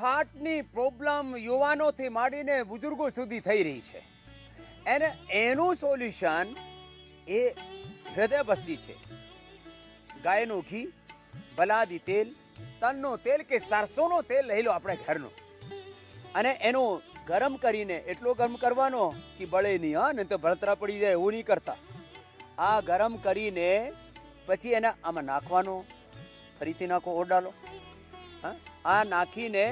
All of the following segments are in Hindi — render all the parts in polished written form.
હાર્ટની પ્રોબ્લેમ યુવાનોથી માંડીને બુઝુર્ગો સુધી થઈ રહી છે, અને એનું સોલ્યુશન એ હૃદય બસ્તી છે. ગાયનું ઘી, બલાદી તેલ, તલનું તેલ કે સરસોનું તેલ લઈ લો આપણે ઘરનું, અને એનું ગરમ કરીને એટલો ગરમ કરવાનો કે બળે નહીં. હા, નહીં તો બળતરા પડી જાય. એવું નહીં કરતા. આ ગરમ કરીને પછી એને આમાં નાખવાનો, ફરીથી નાખો, ઓડાલો. હા, આ નાખીને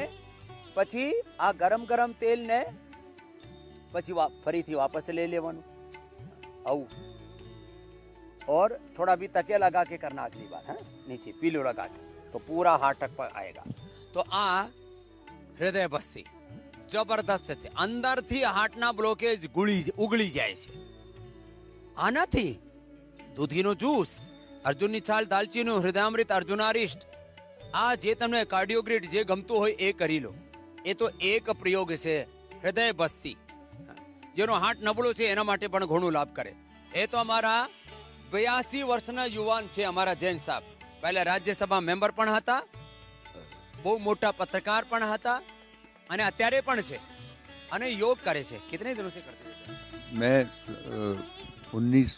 પછી આ ગરમ ગરમ તેલને પછી ફરીથી વાપસ ले લેવાનું. આવું. और थोड़ा भी तकिया लगा के करना अगली बार. है नीचे पीलो लगा के तो पूरा हार्ट तक पर आएगा. तो आ हृदय बस्ती जबरदस्त है. अंदरથી હાર્ટના બ્લોકેજ ઉગળી જાય છે. આનાથી દૂધીનો જ્યુસ, અર્જુનની છાલ, દાલચીનું હૃદયામૃત, અર્જુનારિષ્ટ, આ જે તમને કાર્ડિયોગ્રીડ જે ગમતું હોય એ કરી લો. એ તો એક પ્રયોગ છે હૃદય બસ્તી, જેનો હાર્ટ નબળો છે એના માટે પણ ઘણું લાભ કરે. એ તો અમારા 82 વર્ષના યુવાન છે અમારા જૈન સાહેબ. પહેલા રાજ્યસભા મેમ્બર પણ હતા, બહુ મોટા પત્રકાર પણ હતા, અને અત્યારે પણ છે, અને યોગ કરે છે. कितने दिनों से करते हैं? मैं 19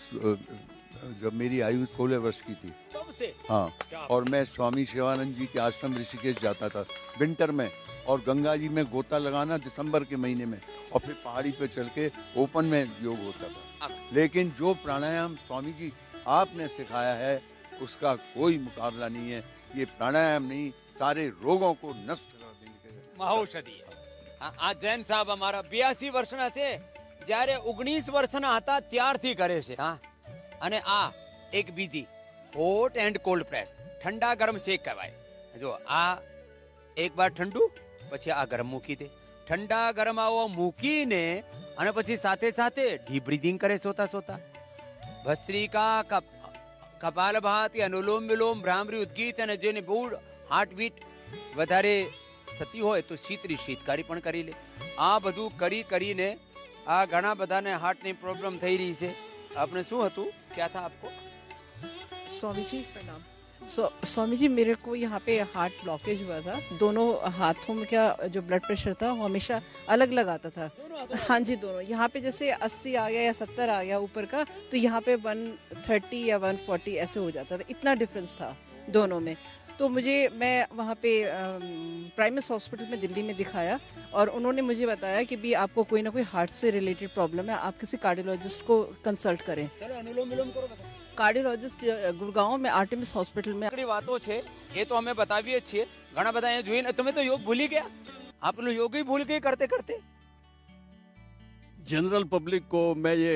जब मेरी आयु 16 वर्ष की थी तब से. हाँ, और मैं स्वामी शिवानंद जी के आश्रम ऋषिकेश जाता था विंटर में, और गंगा जी में गोता लगाना दिसंबर के महीने में, और फिर पहाड़ी पे चल के ओपन में योग होता था. लेकिन जो प्राणायाम स्वामी जी आपने सिखाया है उसका कोई मुकाबला नहीं है. ये प्राणायाम नहीं, सारे रोगों को नष्ट कर देंगे. મહાઔષધિ. આ જૈન સાહેબ અમારા 82 વર્ષના છે, જ્યારે 19 વર્ષના હતા ત્યારથી કરે છે. હા, અને આ એક બીજી હોટ એન્ડ કોલ્ડ પ્રેસ, ઠંડા ગરમ શેક કહેવાય. જો આ એક બાર ઠંડુ, પછી આ ગરમ મૂકી દે. ઠંડા ગરમ આવો મૂકીને અને પછી સાથે સાથે ડીપ બ્રીથિંગ કરે સોતા સોતા. ભસ્ત્રિકા, કપાલભાતિ, અનુલોમ વિલોમ, ભ્રામરી, ઉદ્ગીત, અને જેને બહુ હાર્ટબીટ વધારે થતી હોય તો શીતરી શીતકારી પણ કરી લે. આ બધું કરીને આ ઘણા બધાને હાર્ટની પ્રોબ્લેમ થઈ રહી છે. આપને શું હતું, क्या था आपको? स्वामी जी प्रणाम. स्वामी जी, मेरे को यहाँ पे हार्ट ब्लॉकेज हुआ था. दोनों हाथों में क्या जो ब्लड प्रेशर था वो हमेशा अलग अलग आता था. हाँ जी, दोनों. यहाँ पे जैसे 80 आ गया या 70 आ गया ऊपर का, तो यहाँ पे 130 या 140 ऐसे हो जाता था. इतना डिफरेंस था दोनों में. तो मैं वहाँ पे प्राइमस हॉस्पिटल में दिल्ली में दिखाया, और उन्होंने मुझे बताया कि भी आपको कोई ना कोई हार्ट से रिलेटेड प्रॉब्लम है, आप किसी कार्डियोलॉजिस्ट को कंसल्ट करें. चलो अनुलोम विलोम करो. કાર્ડિયોલોજિસ્ટ ગુડગાંવ में આર્ટેમિસ હોસ્પિટલ में. વાતો છે એ તો અમે બતાવીએ છીએ. ઘણા બધા અહીંયા જોઈને તમે તો યોગ ભૂલી ગયા. આપનો યોગ ही भूल गए करते करते. जनरल पब्लिक को मैं ये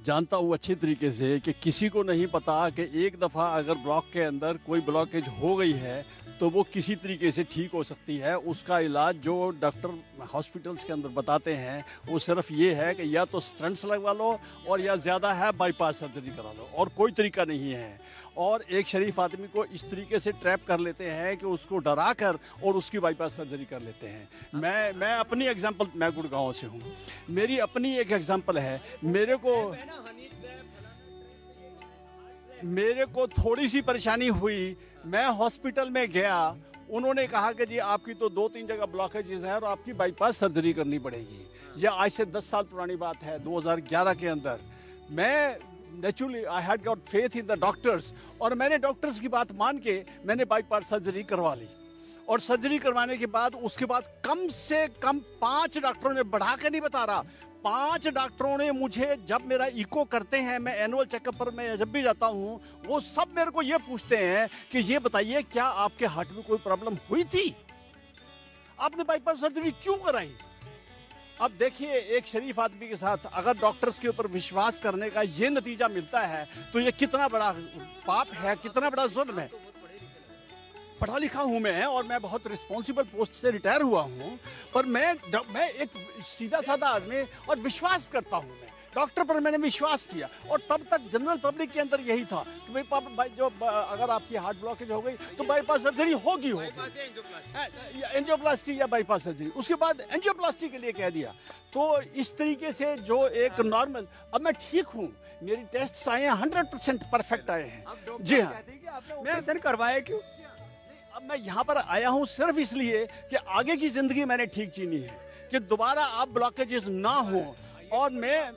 जानता हूँ अच्छी तरीके से कि किसी को नहीं पता कि एक दफ़ा अगर ब्लॉक के अंदर कोई ब्लॉकेज हो गई है तो वो किसी तरीके से ठीक हो सकती है. उसका इलाज जो डॉक्टर हॉस्पिटल्स के अंदर बताते हैं वो सिर्फ ये है कि या तो स्टंट्स लगवा लो, और या ज़्यादा है बाईपास सर्जरी करा लो, और कोई तरीका नहीं है. और एक शरीफ आदमी को इस तरीके से ट्रैप कर लेते हैं कि उसको डरा कर और उसकी बाईपास सर्जरी कर लेते हैं. मैं अपनी एग्जांपल, मैं गुड़गांव से हूँ, मेरी अपनी एक एग्जांपल है. मेरे को थोड़ी सी परेशानी हुई, मैं हॉस्पिटल में गया, उन्होंने कहा कि जी आपकी तो 2-3 जगह ब्लॉकेजेस है और आपकी बाईपास सर्जरी करनी पड़ेगी. ये आज से 10 साल पुरानी बात है, 2011 के अंदर. मैं naturally I had got faith in the doctors, और मैंने डॉक्टर्स की बात मान के मैंने बाईपास सर्जरी करवा ली. और सर्जरी करवाने के बाद उसके बाद कम से कम 5 डॉक्टरों ने, बढ़ा के नहीं बता रहा, 5 डॉक्टरों ने मुझे, जब मेरा इको करते हैं, मैं एनुअल चेकअप पर मैं जब भी जाता हूँ, वो सब मेरे को ये पूछते हैं कि ये बताइए क्या आपके हार्ट में कोई प्रॉब्लम हुई थी, आपने बाईपास सर्जरी क्यों कराई. अब देखिए, एक शरीफ आदमी के साथ अगर डॉक्टर्स के ऊपर विश्वास करने का ये नतीजा मिलता है तो ये कितना बड़ा पाप है, कितना बड़ा जुल्म है. पढ़ा लिखा हूँ मैं, और मैं बहुत रिस्पॉन्सिबल पोस्ट से रिटायर हुआ हूँ, पर मैं एक सीधा साधा आदमी और विश्वास करता हूँ. मैं डॉक्टर पर मैंने विश्वास किया, और तब तक जनरल पब्लिक के अंदर यही था कि भाई जो अगर आपकी हार्ट ब्लॉकेज हो गई तो बाईपास सर्जरी होगी एंजियोप्लास्टी या बाईपास सर्जरी. उसके बाद एंजियोप्लास्टी के लिए कह दिया. तो इस तरीके से जो एक नॉर्मल, अब मैं ठीक हूँ, मेरी टेस्ट आए हैं 100% परफेक्ट आए हैं. जी हाँ, आपने मैं ऑपरेशन करवाया क्यों? अब मैं यहाँ पर आया हूँ सिर्फ इसलिए कि आगे की जिंदगी मैंने ठीक जीनी है, कि दोबारा आप ब्लॉकेजेस ना हो। और मैं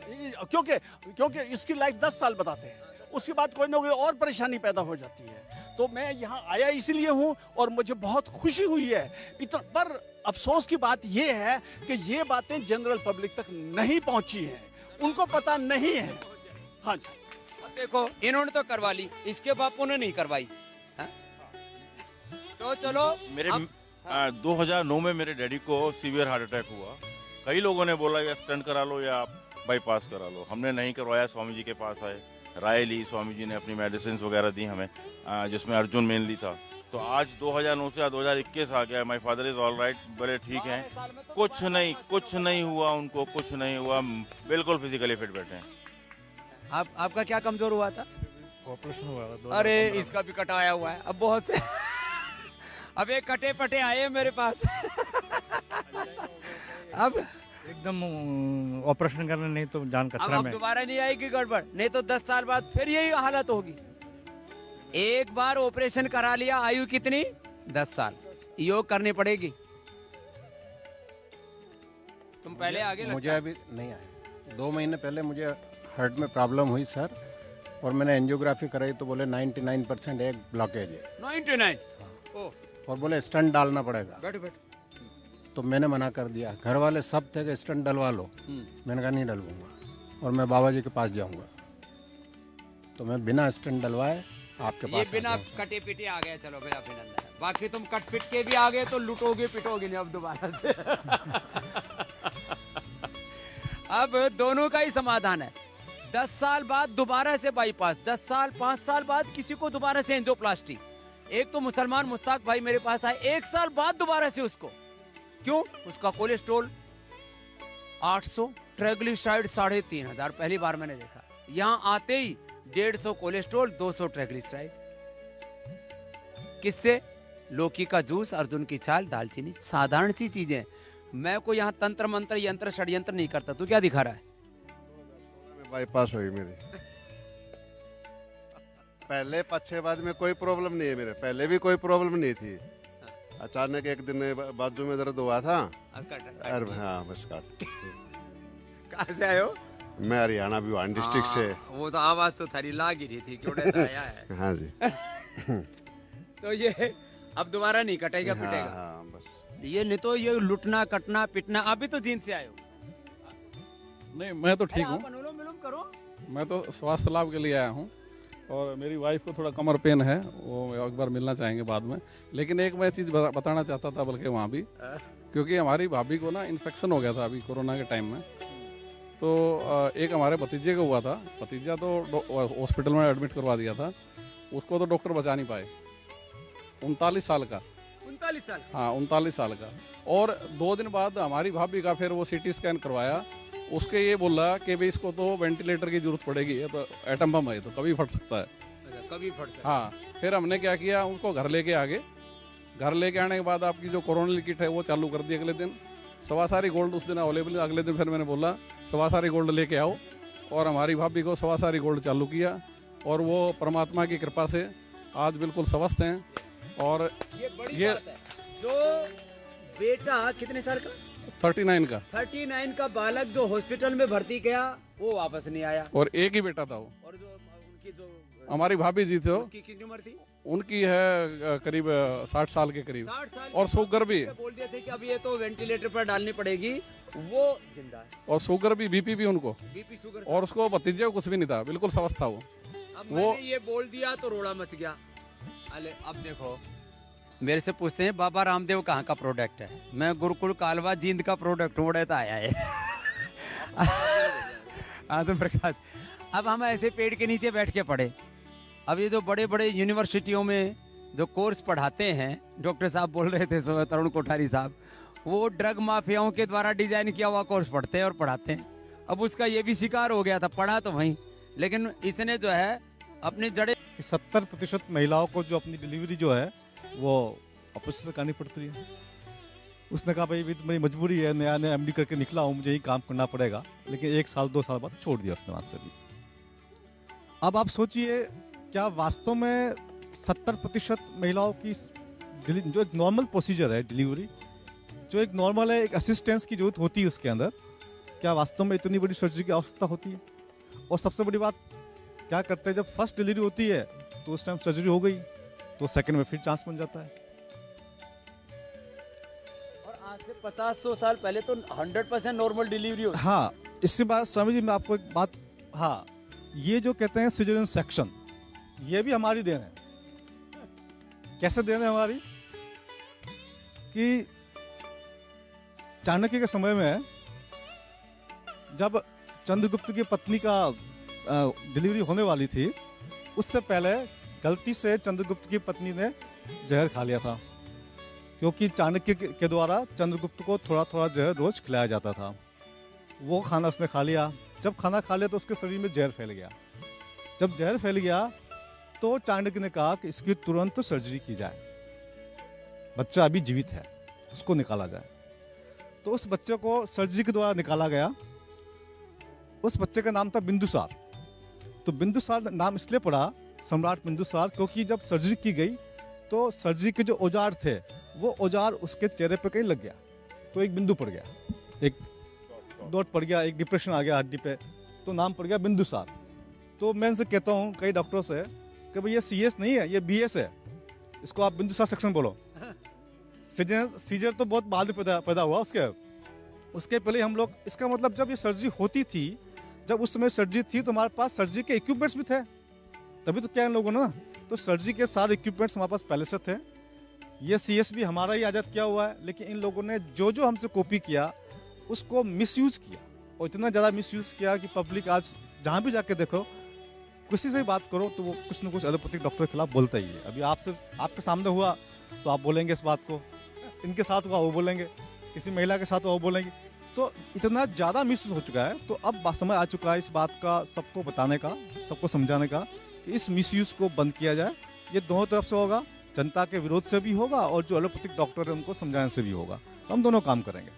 क्योंकि इसकी लाइफ 10 साल बताते हैं, उसके बाद कोई ना कोई और परेशानी पैदा हो जाती है। तो मैं यहाँ आया इसलिए हूँ और मुझे बहुत खुशी हुई है। पर अफसोस की बात यह है कि ये बातें जनरल पब्लिक तक नहीं पहुँची हैं, उनको पता नहीं है। हाँ जी, अब देखो इन्होंने तो करवा ली, इसके बापू ने नहीं करवाई। हाँ? तो चलो मेरे अब- 2009 में मेरे डैडी को सीवियर हार्ट अटैक हुआ। कई लोगों ने बोला या स्टंट करा लो या बाईपास करा लो, हमने नहीं करवाया। स्वामी जी के पास आए, राय ली, स्वामी जी ने अपनी मेडिसिन वगैरह दी हमें, जिसमें अर्जुन मेनली था। तो आज 2009 से 2021 आ गया। My father is all right, बड़े ठीक हैं, कुछ नहीं हुआ उनको, कुछ नहीं हुआ, बिल्कुल फिजिकली फिट बैठे हैं। आपका क्या कमजोर हुआ था? ऑपरेशन हुआ था। अरे इसका भी कटाया हुआ है। अब बहुत से अब एक कटे पटे आए हैं मेरे पास। अब एकदम ऑपरेशन करना, नहीं तो जान खतरा अब में। दोबारा नहीं आएगी गड़बड़, नहीं तो 10 साल बाद फिर यही हालत होगी। एक बार ऑपरेशन करा लिया, आयु कितनी? 10 साल। योग करनी पड़ेगी। तुम पहले आगे मुझे अभी नहीं आया। 2 महीने पहले मुझे हार्ट में प्रॉब्लम हुई सर, और मैंने एंजियोग्राफी कराई तो बोले 99% एक ब्लॉकेज है, 99। ओ और बोले स्टंट डालना पड़ेगा। बैठ बैठ। तो मैंने मना कर दिया। घर वाले सब थे कि स्टंट डलवा लो, मैंने कहा नहीं डलवाऊंगा और मैं बाबा जी के पास जाऊंगा। तो मैं बिना स्टंट डलवाए आपके ये पास बिना आ गया। कटे पिटे आ गए। चलो मेरा अभिनंदन है। बाकी तुम कट पिट के भी आ गए तो लुटोगे पिटोगे नहीं अब दोबारा से। अब दोनों का ही समाधान है। 10 साल बाद दोबारा से बाईपास, 10 साल 5 साल बाद किसी को दोबारा से एंजियोप्लास्टी। एक तो मुसलमान मुश्ताक भाई मेरे पास आए, 1 साल बाद दोबारा से उसको। क्यों? उसका कोलेस्ट्रोल 800, ट्राइग्लिसराइड 3500। पहली बार मैंने देखा। यहाँ आते ही 150 कोलेस्ट्रोल, 200 ट्राइग्लिसराइड। किससे? लौकी का जूस, अर्जुन की छाल, दालचीनी, साधारण सी चीजें। मैं कोई यहाँ तंत्र मंत्र यंत्र षड्यंत्र नहीं करता। तू क्या दिखा रहा है? बाईपास हुई मेरी। पहले पक्षेबाद में कोई प्रॉब्लम नहीं है मेरे, पहले भी कोई प्रॉब्लम नहीं थी। अचानक एक दिन बाजू में दर्द हुआ था। अरे हाँ बस काट। कहाँ से आए हो? मैं हरियाणा भिवानी डिस्ट्रिक्ट से। वो तो आवाज तो थारी लाग ही रही थी क्यों आया है। हाँ जी। तो ये अब दोबारा नहीं कटेगा हाँ, पिटेगा। हाँ बस। ये नहीं तो ये लुटना कटना पिटना। अभी तो जींद से आए हो। नहीं, मैं तो ठीक हूँ। आप अनुलोम विलोम करो। मैं तो स्वास्थ्य लाभ के लिए आया हूँ, और मेरी वाइफ को थोड़ा कमर पेन है, वो एक बार मिलना चाहेंगे बाद में। लेकिन एक मैं चीज़ बताना चाहता था, बल्कि वहाँ भी, क्योंकि हमारी भाभी को ना इन्फेक्शन हो गया था अभी कोरोना के टाइम में। तो एक हमारे भतीजे को हुआ था। भतीजा तो हॉस्पिटल में एडमिट करवा दिया था, उसको तो डॉक्टर बचा नहीं पाए। 39 साल का। 39 साल? हाँ 39 साल का। और 2 दिन बाद हमारी भाभी का फिर वो CT स्कैन करवाया, उसके ये बोला कि भाई इसको तो वेंटिलेटर की जरूरत पड़ेगी, ये तो एटम बम है, तो कभी फट सकता है। कभी फट सकता है। हाँ, फिर हमने क्या किया, उनको घर लेके आ गए। घर लेके आने के बाद आपकी जो कोरोनल किट है वो चालू कर दी अगले दिन। सवासारी गोल्ड उस दिन अवेलेबल। अगले दिन फिर मैंने बोला सवासारी गोल्ड लेके आओ, और हमारी भाभी को सवासारी गोल्ड चालू किया, और वो परमात्मा की कृपा से आज बिल्कुल स्वस्थ हैं। और ये बड़ी ये- बात है। जो बेटा कितने साल का? 39 का, 39 का बालक जो हॉस्पिटल में भर्ती गया वो वापस नहीं आया। और एक ही बेटा था वो। और जो उनकी जो हमारी भाभी जी थे, उसकी कितनी उम्र थी? उनकी है करीब 60 साल के करीब, 60 साल और शुगर भी, बोल दिए थे कि अब ये तो वेंटिलेटर पर डालनी पड़ेगी। वो जिंदा है। और शुगर भी, BP भी उनको, बीपी शुगर। और उसको भतीजे को कुछ भी नहीं था, बिल्कुल स्वस्थ था वो। अब वो- मैंने ये बोल दिया तो रोड़ा मच गया। अरे अब देखो, मेरे से पूछते हैं बाबा रामदेव कहाँ का प्रोडक्ट है। मैं गुरुकुल कालवा जींद का प्रोडक्ट हूँ, तो आया है। आदम प्रकाश। अब हम ऐसे पेड़ के नीचे बैठ के पढ़े। अब ये जो बड़े बड़े यूनिवर्सिटियों में जो कोर्स पढ़ाते हैं, डॉक्टर साहब बोल रहे थे, तरुण कोठारी साहब, वो ड्रग माफियाओं के द्वारा डिजाइन किया हुआ कोर्स पढ़ते हैं और पढ़ाते हैं। अब उसका ये भी शिकार हो गया था। पढ़ा तो वहीं, लेकिन इसने जो है अपनी जड़े 70% महिलाओं को जो अपनी डिलीवरी जो है वो ऑपरेशन करनी पड़ती है। उसने कहा भाई विद मेरी मजबूरी है, नया नया MD करके निकला हूँ, मुझे ही काम करना पड़ेगा। लेकिन 1 साल 2 साल बाद छोड़ दिया उसने वहाँ से भी। अब आप सोचिए, क्या वास्तव में 70% महिलाओं की जो एक नॉर्मल प्रोसीजर है डिलीवरी, जो एक नॉर्मल है, एक असिस्टेंस की जरूरत होती है उसके अंदर, क्या वास्तव में इतनी बड़ी सर्जरी की आवश्यकता होती है? और सबसे बड़ी बात क्या करते हैं, जब फर्स्ट डिलीवरी होती है तो उस टाइम सर्जरी हो गई तो सेकंड में फिर चांस बन जाता है। और आज से 50-100 साल पहले तो 100% नॉर्मल डिलीवरी होती। हाँ, इसके बाद स्वामी जी मैं आपको एक बात, हाँ, ये जो कहते हैं सिजेरियन सेक्शन, ये भी हमारी देन है। कैसे देन है हमारी? कि चाणक्य के समय में जब चंद्रगुप्त की पत्नी का डिलीवरी होने वाली थी, उससे पहले गलती से चंद्रगुप्त की पत्नी ने जहर खा लिया था, क्योंकि चाणक्य के द्वारा चंद्रगुप्त को थोड़ा थोड़ा जहर रोज खिलाया जाता था। वो खाना उसने खा लिया। जब खाना खा लिया तो उसके शरीर में जहर फैल गया। जब जहर फैल गया तो चाणक्य ने कहा कि इसकी तुरंत सर्जरी की जाए, बच्चा अभी जीवित है, उसको निकाला जाए। तो उस बच्चे को सर्जरी के द्वारा निकाला गया। उस बच्चे का नाम था बिंदुसार। तो बिंदुसार नाम इसलिए पड़ा, सम्राट बिंदुसार, क्योंकि जब सर्जरी की गई तो सर्जरी के जो औजार थे वो औजार उसके चेहरे पे कहीं लग गया, तो एक बिंदु पड़ गया, एक डॉट पड़ गया, एक डिप्रेशन आ गया हड्डी पे, तो नाम पड़ गया बिंदुसार। तो मैं इनसे कहता हूँ कई डॉक्टरों से कि भाई ये CS नहीं है, ये BS है, इसको आप बिंदुसार सेक्शन बोलो। सीजर तो बहुत बाद में पैदा हुआ उसके पहले हम लोग, इसका मतलब जब ये सर्जरी होती थी, जब उस समय सर्जरी थी तो हमारे पास सर्जरी के इक्विपमेंट्स भी थे, तभी तो क्या इन लोगों ने, तो सर्जरी के सारे इक्विपमेंट्स हमारे पास पहले से थे। ये CS भी हमारा ही आजाद किया हुआ है, लेकिन इन लोगों ने जो जो हमसे कॉपी किया उसको मिसयूज किया, और इतना ज़्यादा मिसयूज किया कि पब्लिक आज जहाँ भी जाके देखो, किसी से भी बात करो तो वो कुछ न कुछ एलोपैथिक डॉक्टर के खिलाफ बोलता ही है। अभी आपके सामने हुआ तो आप बोलेंगे इस बात को, इनके साथ हुआ वो बोलेंगे, किसी महिला के साथ हुआ वो बोलेंगे। तो इतना ज़्यादा मिसयूज हो चुका है। तो अब समय आ चुका है इस बात का सबको बताने का, सबको समझाने का कि इस मिसयूज को बंद किया जाए। ये दोनों तरफ से होगा, जनता के विरोध से भी होगा और जो एलोपैथिक डॉक्टर है उनको समझाने से भी होगा। हम दोनों काम करेंगे।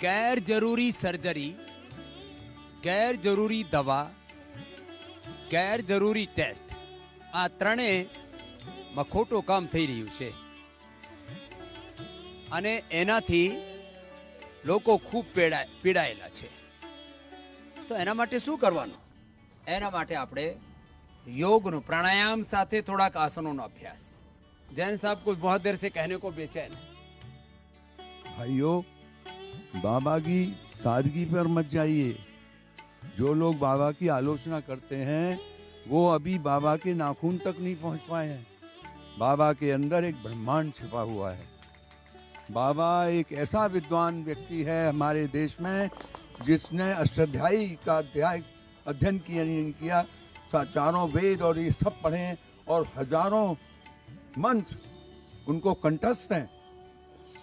गैर जरूरी सर्जरी, गैर जरूरी दवा, गैर जरूरी टेस्ट, આ ત્રણેયમાં ખોટું કામ થઈ રહ્યું છે અને એનાથી લોકો ખૂબ પીડાયેલા છે। તો એના માટે શું કરવાનું? એના માટે આપણે યોગનો પ્રાણાયામ સાથે થોડાક આસનોનો અભ્યાસ। જૈન સાहब को बहुत देर से कहने को बेचैन है। भाइयों, बाबा की सादगी पर मत जाइए। जो लोग बाबा की आलोचना करते हैं वो अभी बाबा के नाखून तक नहीं पहुंच पाए हैं। बाबा के अंदर एक ब्रह्मांड छिपा हुआ है। बाबा एक ऐसा विद्वान व्यक्ति है हमारे देश में जिसने अष्टाध्यायी का अध्ययन किया, चारों वेद और ये सब पढ़े हैं और हजारों मंत्र उनको कंठस्थ हैं।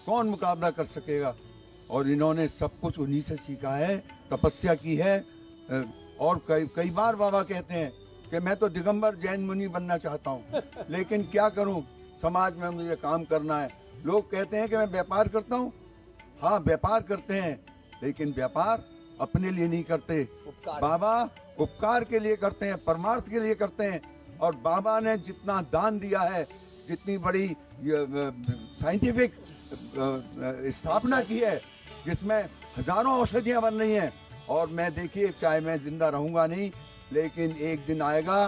कौन मुकाबला कर सकेगा? और इन्होंने सब कुछ उन्हीं से सीखा है, तपस्या की है। और कई बार बाबा कहते हैं कि मैं तो दिगंबर जैन मुनि बनना चाहता हूँ, लेकिन क्या करूँ, समाज में मुझे काम करना है। लोग कहते हैं कि मैं व्यापार करता हूँ। हाँ, व्यापार करते हैं, लेकिन व्यापार अपने लिए नहीं करते। बाबा उपकार के लिए करते हैं, परमार्थ के लिए करते हैं। और बाबा ने जितना दान दिया है, जितनी बड़ी साइंटिफिक स्थापना की है, जिसमें हजारों औषधियाँ बन रही हैं। और मैं देखिए, चाहे मैं जिंदा रहूंगा नहीं, लेकिन एक दिन आएगा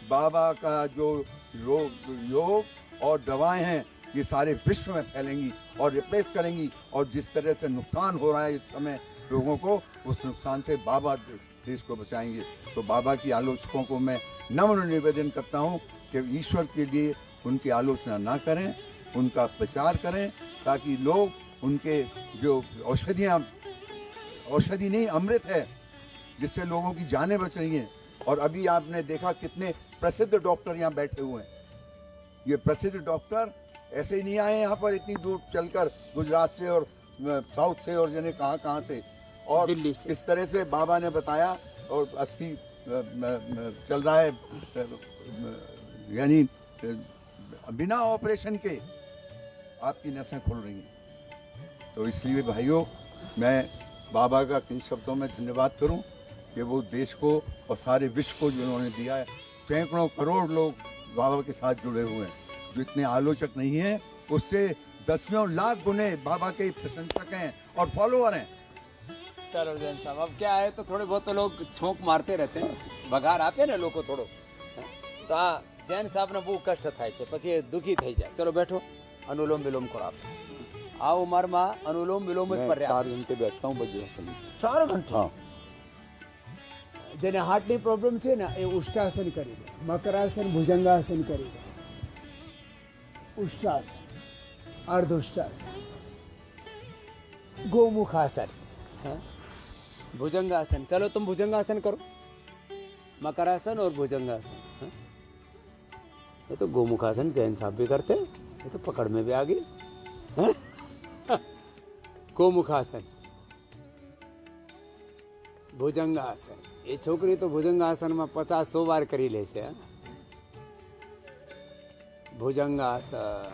बाबा का जो योग और दवाएं हैं ये सारे विश्व में फैलेंगी और रिप्लेस करेंगी। और जिस तरह से नुकसान हो रहा है इस समय लोगों को, उस नुकसान से बाबा देश को बचाएंगे। तो बाबा की आलोचकों को मैं नम्र निवेदन करता हूँ कि ईश्वर के लिए उनकी आलोचना ना करें, उनका प्रचार करें, ताकि लोग उनके जो औषधि नहीं अमृत है, जिससे लोगों की जानें बच रही हैं। और अभी आपने देखा कितने प्रसिद्ध डॉक्टर यहाँ बैठे हुए हैं। ये प्रसिद्ध डॉक्टर ऐसे ही नहीं आए यहाँ पर इतनी दूर चलकर, गुजरात से और साउथ से और जाने कहाँ से, और दिल्ली से। इस तरह से बाबा ने बताया और 80 चल रहा है, यानी बिना ऑपरेशन के आपकी नसें खुल रही हैं। तो इसलिए भाइयों, मैं बाबा का किन शब्दों में धन्यवाद करूं कि वो देश को और सारे विश्व को जो उन्होंने दिया है सैकड़ों करोड़ लोग बाबा के साथ जुड़े हुए हैं। जो इतने आलोचक नहीं हैं, उससे दसियों लाख गुने बाबा के प्रशंसक हैं और फॉलोअर हैं। चलो जैन साहब, अब क्या है, तो थोड़े बहुत तो लोग छोंक मारते रहते हैं, બગાર આપે ને લોકો થોડો, તો આ જૈન સાહેબને બહુ કષ્ટ થાય છે, પછી એ દુઃખી થઈ જાય. ચલો બેઠો, અનુલોમ વિલોમ કરો આપ. આ ઉંમરમાં અનુલોમ વિલોમ જ પર 4 घंटे बैठता हूँ बजरंग। 4 ઘંટા. हाँ, જેને હાર્ટની પ્રોબ્લેમ છે ને એ ઉષ્ટાસન કરી લે, મકરાસન, ભુજંગાસન કરી લે, ઉષ્ટાસન, અર્ધુષ્ટાસન, गोमुखासन, भुजंगासन. चलो तुम भुजंगासन करो, मकरासन और भुजंगासन. ये तो गोमुखासन जैन साहब भी करते, ये तो पकड़ में भी आ गई. गोमुखासन, भुजंगासन. ये छोकरी तो भुजंगासन में 50-100 बार करी ले छे. भुजंगासन,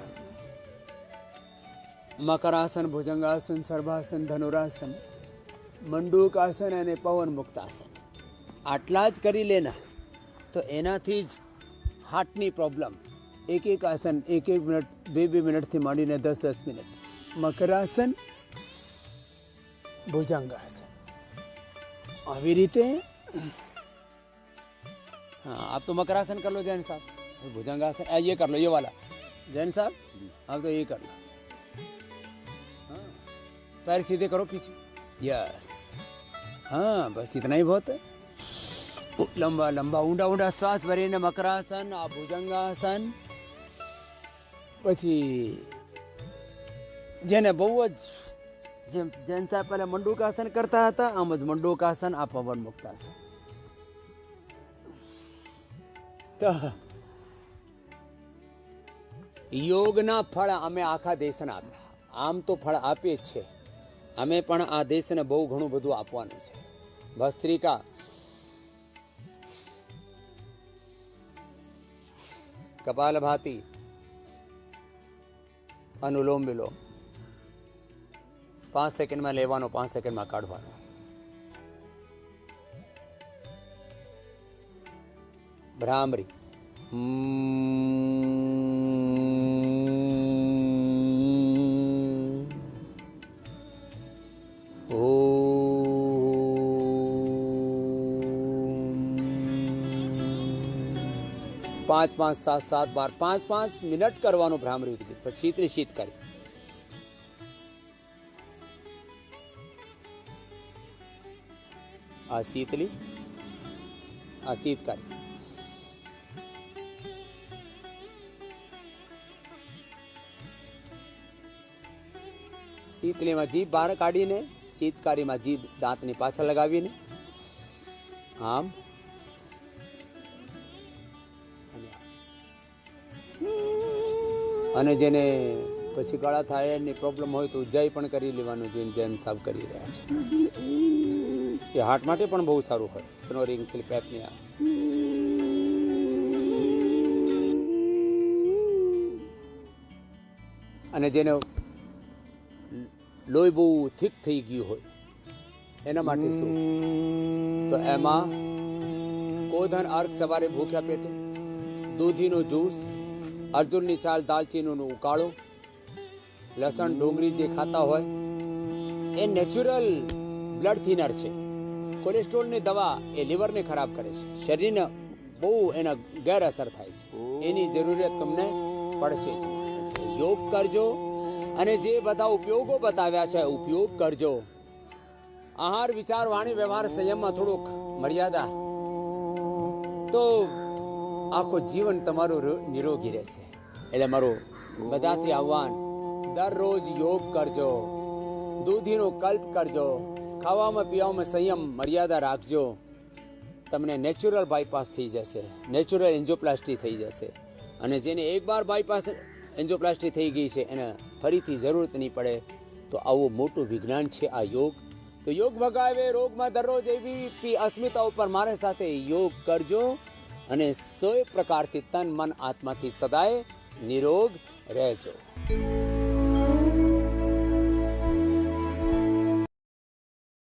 મકરાસન, ભુજંગાસન, સર્વાસન, ધનુરાસન, મંડૂકાસન અને પવન મુક્તાસન આટલા જ કરી લેના તો એનાથી જ હાર્ટની પ્રોબ્લેમ એક આસન 1 મિનિટ 2 મિનિટથી માંડીને 10 મિનિટ. મકરાસન, ભુજંગાસન, આવી રીતે. हाँ, आप तो मकरासन कर लो जैन साहब, भुजंगासन ये कर लो, ये वाला जैन साहब आप तो ये कर लो. पैर सीधे करो पीछे. यस, हाँ बस इतना ही बहुत है. लंबा लंबा ऊंडा ऊंडा श्वास भरीने मकरासन, आ भुजंगासन. પછી જેને બહુ જ જેન સાહેબ પહેલા મંડૂકાસન કરતા હતા, આમ જ મંડૂકાસન, આ પવન મુક્તાસન. તો યોગના ફળ અમે આખા દેશને આપ્યા. આમ તો ફળ આપીએ જ છે, અમે પણ આ દેશને બહુ ઘણું બધું આપવાનું છે. ભસ્ત્રિકા, કપાલભાતિ, અનુલોમ વિલોમ 5 સેકન્ડમાં લેવાનો, 5 સેકન્ડમાં કાઢવાનો. ભ્રામરી, पाँच 7 बार 5 मिनट करवानो भ्रामरी उठती. शीतली शीतकारी, आ शीतली, आ शीतकारी. शीतली में जीभ बहार काढ़ीने, शीतकारी में जीभ दांतनी पाछळ लगावीने आम. અને જેને પછી ગળા થાયની પ્રોબ્લેમ હોય તો ઉજાઈ પણ કરી લેવાનું, જેને જૈન સાહેબ કરી રહ્યા છે. એ હાર્ટ માટે પણ બહુ સારું હોય. Snoring, sleep apnea. અને જેને લોહી બહુ થીક થઈ ગયું હોય એના માટે શું? તો એમાં કોધન અર્ક સવારે ભૂખ્યા પેટે, દૂધીનો જ્યુસ, अर्जुननी चाल, दालचीनीનો ઉકાળો, લસણ, ડુંગળી જે ખાતા હોય એ નેચરલ બ્લડ થિનર છે. કોલેસ્ટ્રોલની દવા એ લીવરને ખરાબ કરે છે, શરીરને બહુ એના ગેરઅસર થાય છે. એની જરૂરિયાત તમને પડશે. યોગ કરજો અને જે બધા ઉપયોગો બતાવ્યા છે ઉપયોગ કરજો. આહાર, વિચાર, વાણી, વ્યવહાર, સંયમમાં થોડુંક મર્યાદા, તો આખો જીવન તમારું નિરોગી રહેશે. એટલે મારું બધાથી આહવાન, દરરોજ યોગ કરજો, દૂધીનો કલ્પ કરજો, ખાવામાં પીવામાં સંયમ, મર્યાદા રાખજો. તમને નેચરલ બાયપાસ થઈ જશે, નેચરલ એન્જિયોપ્લાસ્ટી થઈ જશે. અને જેને એકવાર બાયપાસ એન્જિયોપ્લાસ્ટી થઈ ગઈ છે એને ફરીથી જરૂરત નહીં પડે. તો આવું મોટું વિજ્ઞાન છે આ યોગ. તો યોગ ભગાવે રોગમાં દરરોજ એવી અસ્મિતા ઉપર મારી સાથે યોગ કરજો અને 100 પ્રકારથી તન, મન, આત્માથી સદાય નિરોગ રહેજો.